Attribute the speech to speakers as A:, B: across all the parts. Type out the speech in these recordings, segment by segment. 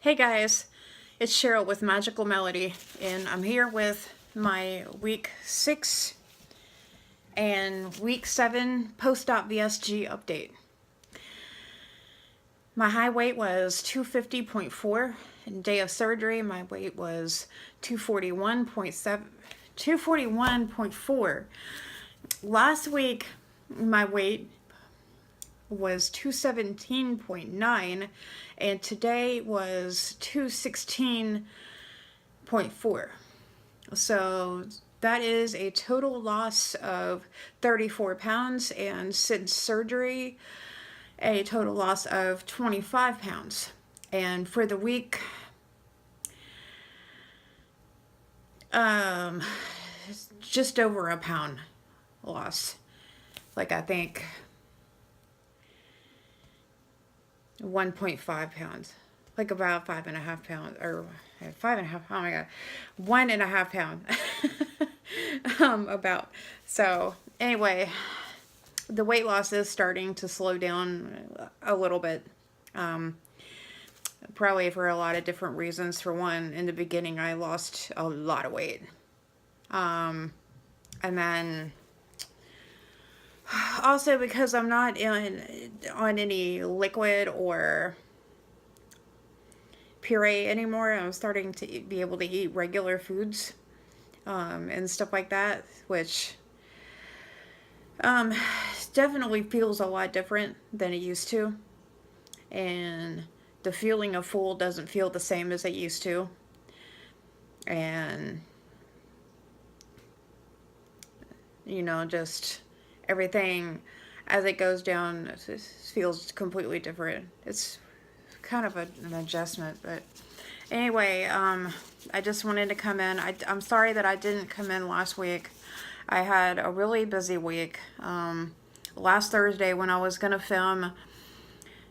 A: Hey guys, it's Cheryl with Magical Melody, and I'm here with my week 6 and week 7 post-op VSG update. My high weight was 250.4, and day of surgery my weight was 241.4. Last week my weight was 217.9, and today was 216.4. So that is a total loss of 34 pounds, and since surgery, a total loss of 25 pounds. And for the week, just over a pound loss. Like, I think 1.5 pounds, like about 5.5 pounds, or 5.5, oh my god, 1.5 pound. About. So anyway, the weight loss is starting to slow down a little bit. Probably for a lot of different reasons. For one, in the beginning I lost a lot of weight, and then also because I'm not on any liquid or puree anymore. I'm starting to be able to eat regular foods, and stuff like that, which definitely feels a lot different than it used to. And the feeling of full doesn't feel the same as it used to. And, just everything as it goes down feels completely different. It's kind of an adjustment, but anyway, I just wanted to come in. I'm sorry that I didn't come in last week. I had a really busy week. Last Thursday when I was going to film,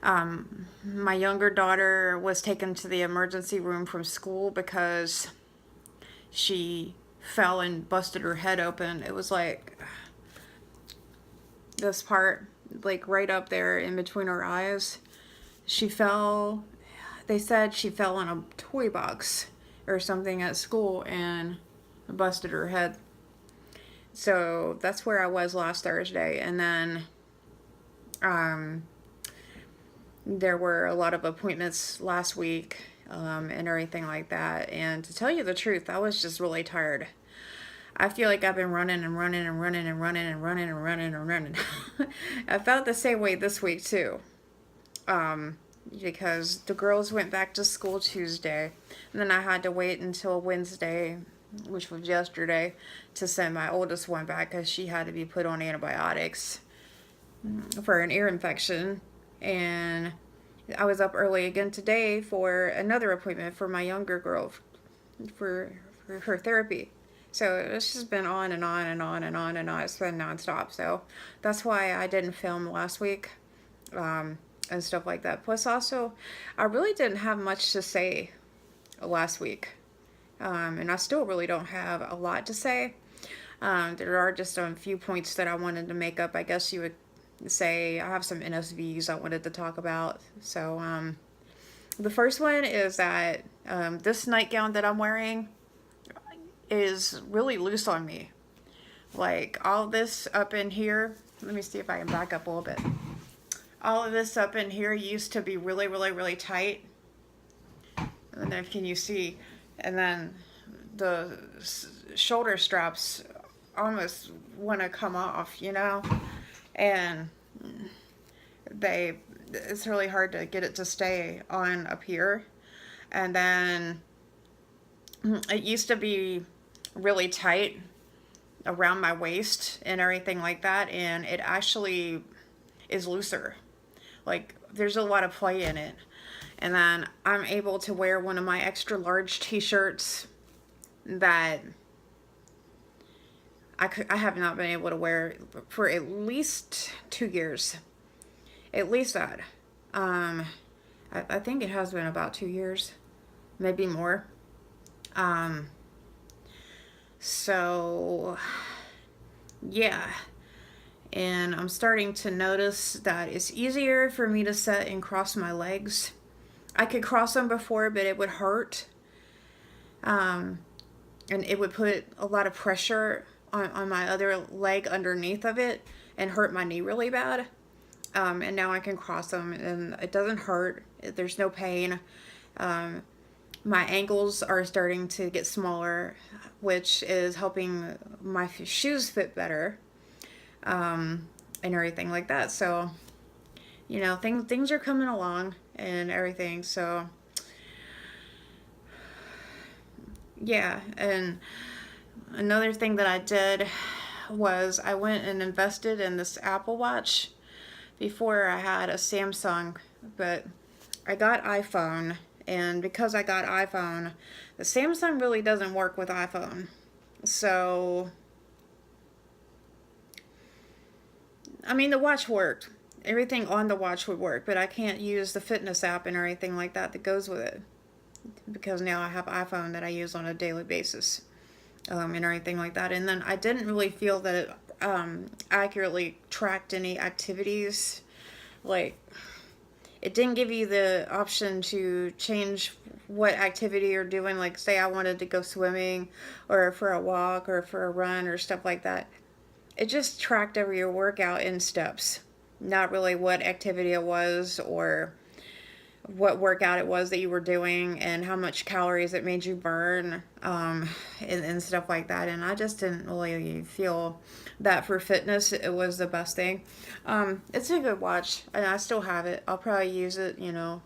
A: my younger daughter was taken to the emergency room from school because she fell and busted her head open. It was like this part, like right up there in between her eyes. She fell. They said she fell in a toy box or something at school and busted her head. So that's where I was last Thursday. And then there were a lot of appointments last week, and everything like that. And to tell you the truth, I was just really tired. I feel like I've been running and running and running and running and running and running and running. I felt the same way this week too. Because the girls went back to school Tuesday, and then I had to wait until Wednesday, which was yesterday, to send my oldest one back because she had to be put on antibiotics for an ear infection. And I was up early again today for another appointment for my younger girl for her therapy. So it's just been on and on and on and on and on. It's been nonstop. So that's why I didn't film last week, and stuff like that. Plus, also, I really didn't have much to say last week, and I still really don't have a lot to say. There are just a few points that I wanted to make up. I guess you would say I have some NSVs I wanted to talk about. So the first one is that this nightgown that I'm wearing is really loose on me. Like all this up in here, let me see if I can back up a little bit. All of this up in here used to be really, really, really tight. And then can you see? And then the shoulder straps almost want to come off, and it's really hard to get it to stay on up here. And then it used to be really tight around my waist and everything like that, and it actually is looser. Like there's a lot of play in it. And then I'm able to wear one of my extra large t-shirts that I have not been able to wear for at least 2 years. At least that. I think it has been about 2 years, maybe more. So yeah. And I'm starting to notice that it's easier for me to sit and cross my legs I could cross them before, but it would hurt. Um, and it would put a lot of pressure on my other leg underneath of it and hurt my knee really bad. And now I can cross them and it doesn't hurt. There's no pain. Um, my ankles are starting to get smaller, which is helping my shoes fit better, and everything like that. So, things are coming along and everything. So, yeah. And another thing that I did was I went and invested in this Apple Watch. Before I had a Samsung, but I got iPhone, and because I got iPhone, the Samsung really doesn't work with iPhone. So, I mean, the watch worked. Everything on the watch would work, but I can't use the fitness app and everything like that goes with it because now I have iPhone that I use on a daily basis, and everything like that. And then I didn't really feel that it accurately tracked any activities. Like, it didn't give you the option to change what activity you're doing. Like, say I wanted to go swimming or for a walk or for a run or stuff like that. It just tracked every workout in steps, not really what activity it was or what workout it was that you were doing and how much calories it made you burn, and stuff like that. And I just didn't really feel that for fitness it was the best thing. It's a good watch and I still have it. I'll probably use it,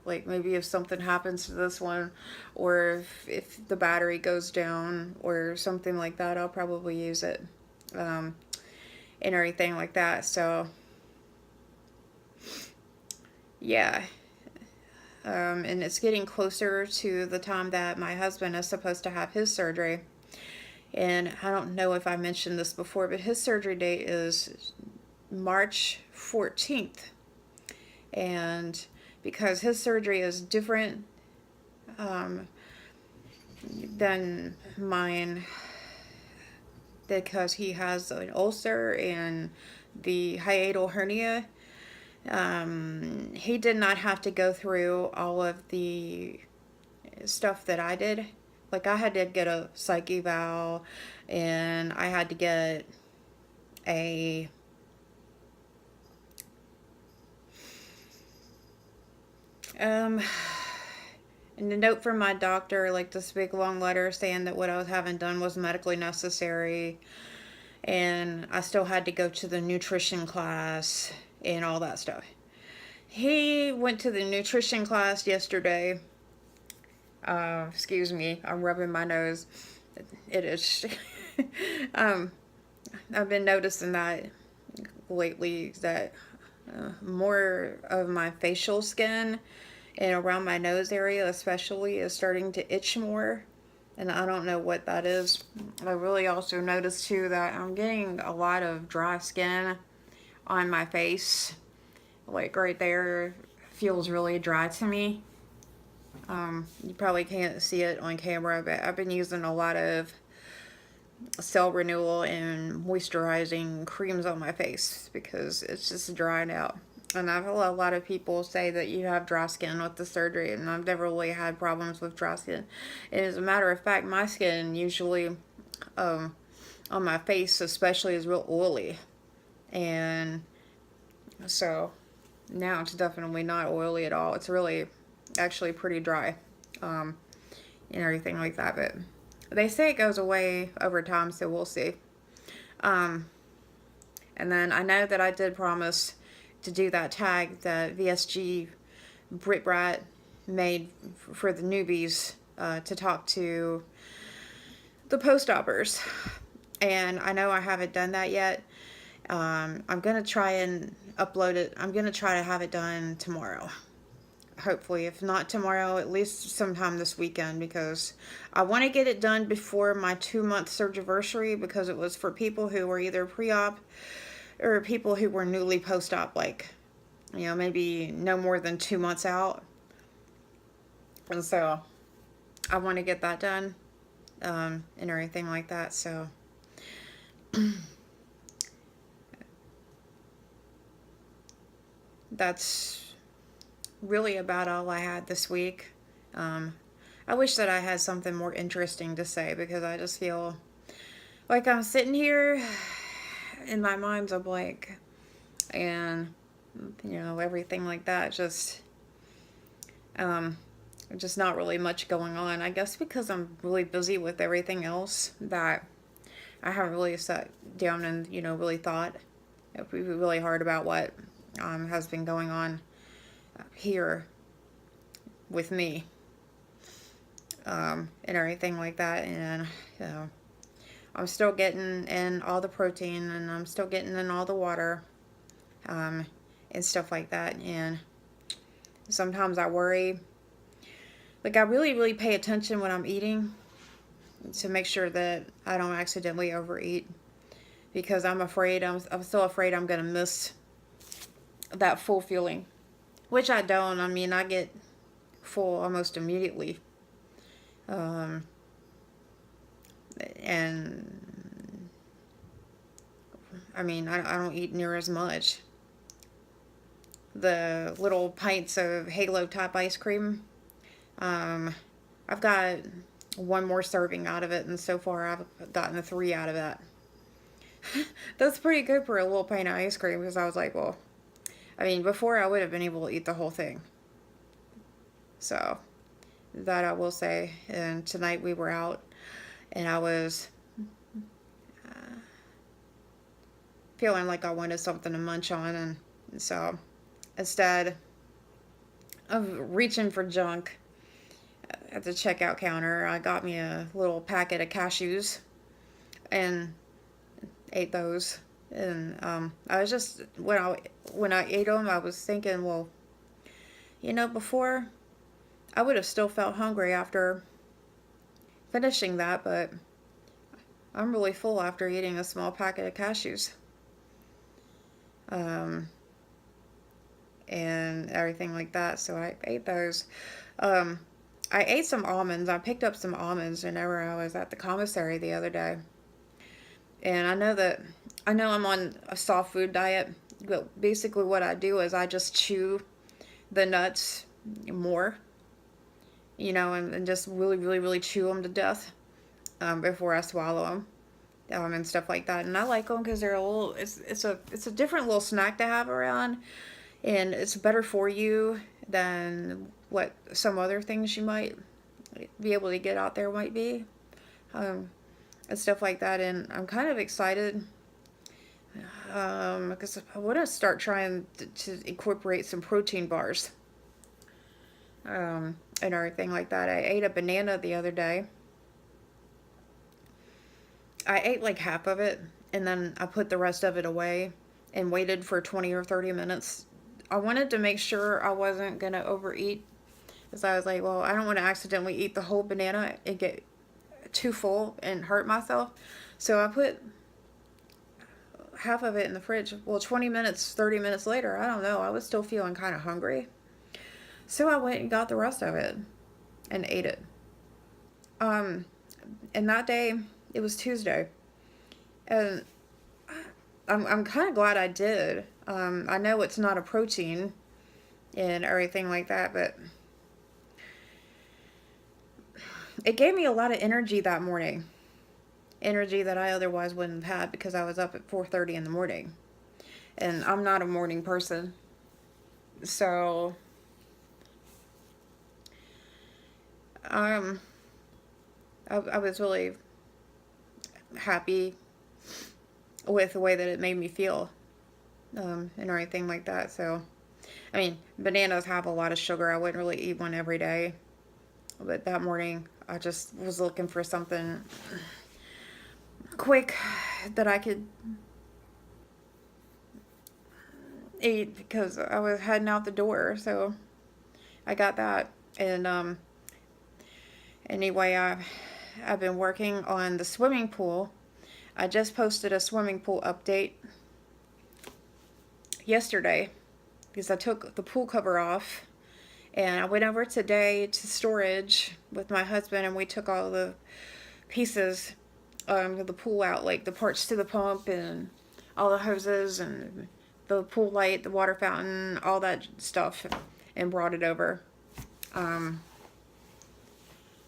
A: like maybe if something happens to this one or if the battery goes down or something like that, I'll probably use it, and everything like that. So, yeah. And it's getting closer to the time that my husband is supposed to have his surgery. And I don't know if I mentioned this before, but his surgery date is March 14th. And because his surgery is different, than mine, because he has an ulcer and the hiatal hernia, he did not have to go through all of the stuff that I did. Like, I had to get a psych eval, and I had to get a and a note from my doctor, like this big long letter saying that what I was having done was medically necessary, and I still had to go to the nutrition class and all that stuff. He went to the nutrition class yesterday. Excuse me, I'm rubbing my nose. It is. um, I've been noticing that lately that more of my facial skin and around my nose area especially is starting to itch more. And I don't know what that is. I really also noticed too that I'm getting a lot of dry skin on my face. Like right there feels really dry to me. You probably can't see it on camera, but I've been using a lot of cell renewal and moisturizing creams on my face because it's just drying out. And I've had a lot of people say that you have dry skin with the surgery, and I've never really had problems with dry skin. And as a matter of fact, my skin usually, on my face especially, is real oily. And so now it's definitely not oily at all. It's really actually pretty dry, and everything like that. But they say it goes away over time, so we'll see. And then I know that I did promise to do that tag that VSG Brit Brat made for the newbies, to talk to the post-opers. And I know I haven't done that yet. I'm going to try and upload it. I'm going to try to have it done tomorrow. Hopefully, if not tomorrow, at least sometime this weekend, because I want to get it done before my 2-month surgiversary, because it was for people who were either pre-op or people who were newly post-op, like, maybe no more than 2 months out. And so I want to get that done, and everything like that. So that's really about all I had this week. I wish that I had something more interesting to say because I just feel like I'm sitting here and my mind's a blank. And, everything like that. Just not really much going on. I guess because I'm really busy with everything else that I haven't really sat down and, really thought really hard about what has been going on here with me and everything like that. And I'm still getting in all the protein and I'm still getting in all the water and stuff like that. And sometimes I worry. Like, I really, really pay attention when I'm eating to make sure that I don't accidentally overeat because I'm afraid, I'm still afraid I'm going to miss that full feeling, which I don't. I mean, I get full almost immediately. And I mean, I don't eat near as much. The little pints of Halo type ice cream, I've got one more serving out of it, and so far I've gotten 3 out of that. That's pretty good for a little pint of ice cream because I was like, well, I mean, before I would have been able to eat the whole thing. So, that I will say. And tonight we were out, and I was feeling like I wanted something to munch on, and so instead of reaching for junk at the checkout counter, I got me a little packet of cashews and ate those. And I was just when I ate them, I was thinking, well, before I would have still felt hungry after finishing that, but I'm really full after eating a small packet of cashews. And everything like that. So I ate those. I ate some almonds. I picked up some almonds whenever I was at the commissary the other day. And I know I'm on a soft food diet, but basically what I do is I just chew the nuts more, and just really, really, really chew them to death before I swallow them. And stuff like that, and I like them because they're a little. It's a different little snack to have around, and it's better for you than what some other things you might be able to get out there might be, and stuff like that. And I'm kind of excited because I want to start trying to incorporate some protein bars and everything like that. I ate a banana the other day. I ate like half of it, and then I put the rest of it away and waited for 20 or 30 minutes. I wanted to make sure I wasn't going to overeat, because I was like, well, I don't want to accidentally eat the whole banana and get too full and hurt myself. So I put half of it in the fridge. Well, 20 minutes, 30 minutes later, I don't know, I was still feeling kind of hungry. So I went and got the rest of it and ate it. And that day, it was Tuesday, and I'm kind of glad I did. I know it's not a protein and everything like that, but it gave me a lot of energy that morning. Energy that I otherwise wouldn't have had because I was up at 4:30 in the morning, and I'm not a morning person. So I was really happy with the way that it made me feel and everything like that. So, I mean, bananas have a lot of sugar. I wouldn't really eat one every day, but that morning I just was looking for something quick that I could eat because I was heading out the door. So I got that. And anyway, I've been working on the swimming pool. I just posted a swimming pool update yesterday because I took the pool cover off, and I went over today to storage with my husband, and we took all the pieces of the pool out, like the parts to the pump and all the hoses and the pool light, the water fountain, all that stuff. and brought it over.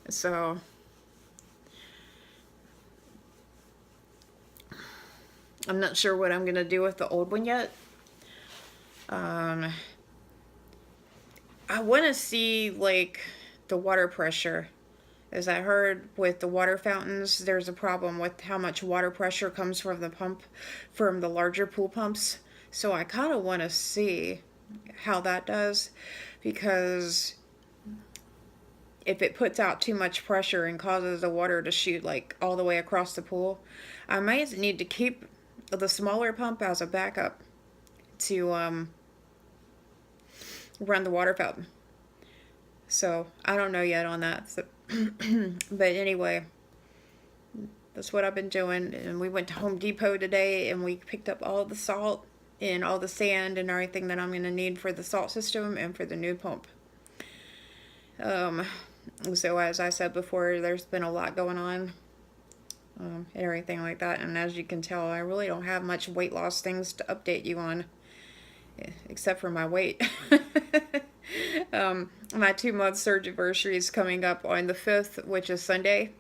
A: So I'm not sure what I'm gonna do with the old one yet. I want to see like the water pressure. As I heard with the water fountains, there's a problem with how much water pressure comes from the pump, from the larger pool pumps. So I kind of want to see how that does, because if it puts out too much pressure and causes the water to shoot like all the way across the pool, I might need to keep the smaller pump as a backup to run the water fountain. So I don't know yet on that. So but anyway, that's what I've been doing. And we went to Home Depot today and we picked up all the salt and all the sand and everything that I'm going to need for the salt system and for the new pump. So as I said before, there's been a lot going on and everything like that. And as you can tell, I really don't have much weight loss things to update you on, except for my weight. My 2-month surge anniversary is coming up on the 5th, which is Sunday.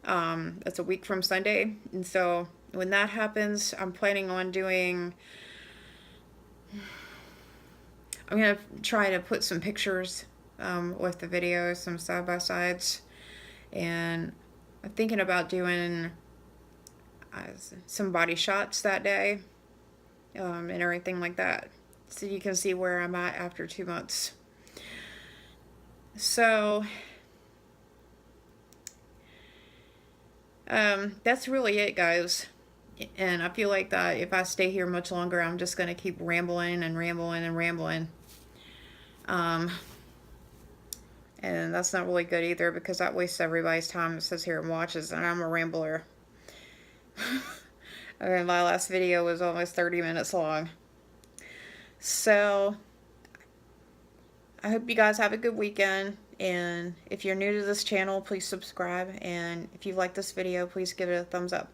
A: That's a week from Sunday. And so when that happens, I'm planning on doing... I'm going to try to put some pictures with the videos, some side-by-sides. And I'm thinking about doing some body shots that day and everything like that, so you can see where I'm at after 2 months. So that's really it, guys. And I feel like that if I stay here much longer, I'm just going to keep rambling and rambling and rambling. And that's not really good either, because that wastes everybody's time that sits here and watches, and I'm a rambler. I mean, my last video was almost 30 minutes long. So I hope you guys have a good weekend. And if you're new to this channel, please subscribe. And if you like this video, please give it a thumbs up.